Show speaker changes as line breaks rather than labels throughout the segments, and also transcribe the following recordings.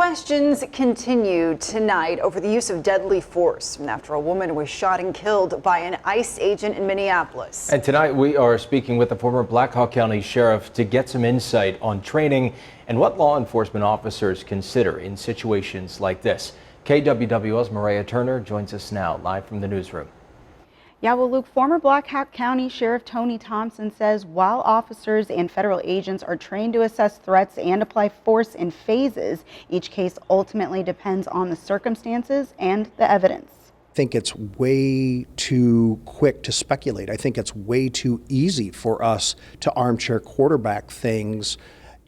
Questions continue tonight over the use of deadly force after a woman was shot and killed by an ICE agent in Minneapolis.
And tonight we are speaking with the former Black Hawk County Sheriff to get some insight on training and what law enforcement officers consider in situations like this. KWWL's Maria Turner joins us now live from the newsroom.
Yeah, well, Luke, former Black Hawk County Sheriff Tony Thompson says while officers and federal agents are trained to assess threats and apply force in phases, each case ultimately depends on the circumstances and the evidence.
I think it's way too quick to speculate. I think it's way too easy for us to armchair quarterback things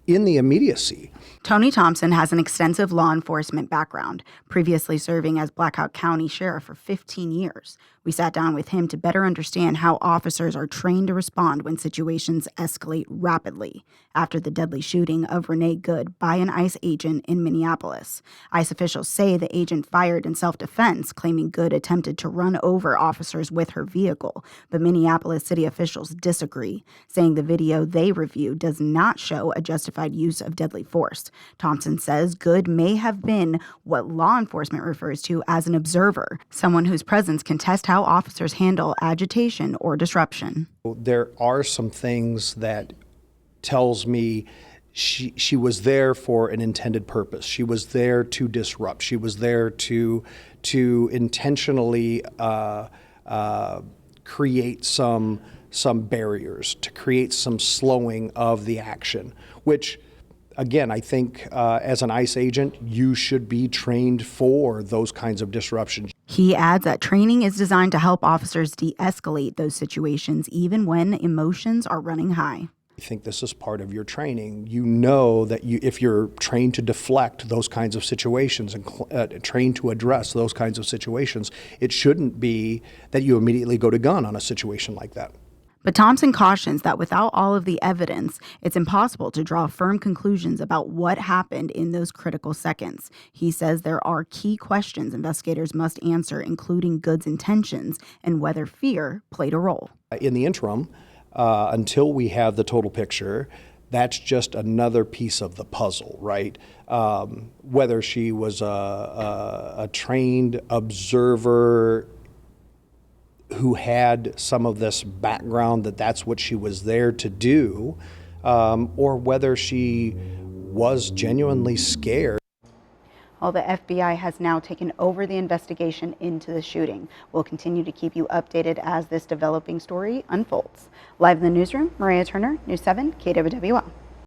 in the immediacy.
Tony Thompson has an extensive law enforcement background, previously serving as Black Hawk County Sheriff for 15 years. We sat down with him to better understand how officers are trained to respond when situations escalate rapidly after the deadly shooting of Renee Good by an ICE agent in Minneapolis. ICE officials say the agent fired in self-defense, claiming Good attempted to run over officers with her vehicle, but Minneapolis city officials disagree, saying the video they reviewed does not show a justified use of deadly force. Thompson says Good may have been what law enforcement refers to as an observer, someone whose presence can test how officers handle agitation or disruption.
There are some things that tells me she was there for an intended purpose. She was there to disrupt. She was there to intentionally create some barriers, to create some slowing of the action, which again, I think as an ICE agent, you should be trained for those kinds of disruptions.
He adds that training is designed to help officers de-escalate those situations even when emotions are running high.
I think this is part of your training. You know that if you're trained to deflect those kinds of situations and trained to address those kinds of situations, it shouldn't be that you immediately go to gun on a situation like that.
But Thompson cautions that without all of the evidence, it's impossible to draw firm conclusions about what happened in those critical seconds. He says there are key questions investigators must answer, including Good's intentions and whether fear played a role.
In the interim, until we have the total picture, that's just another piece of the puzzle, right? Whether she was a trained observer who had some of this background that's what she was there to do, or whether she was genuinely scared.
Well, the FBI has now taken over the investigation into the shooting. We'll continue to keep you updated as this developing story unfolds. Live in the newsroom, Maria Turner, News 7, KWWL.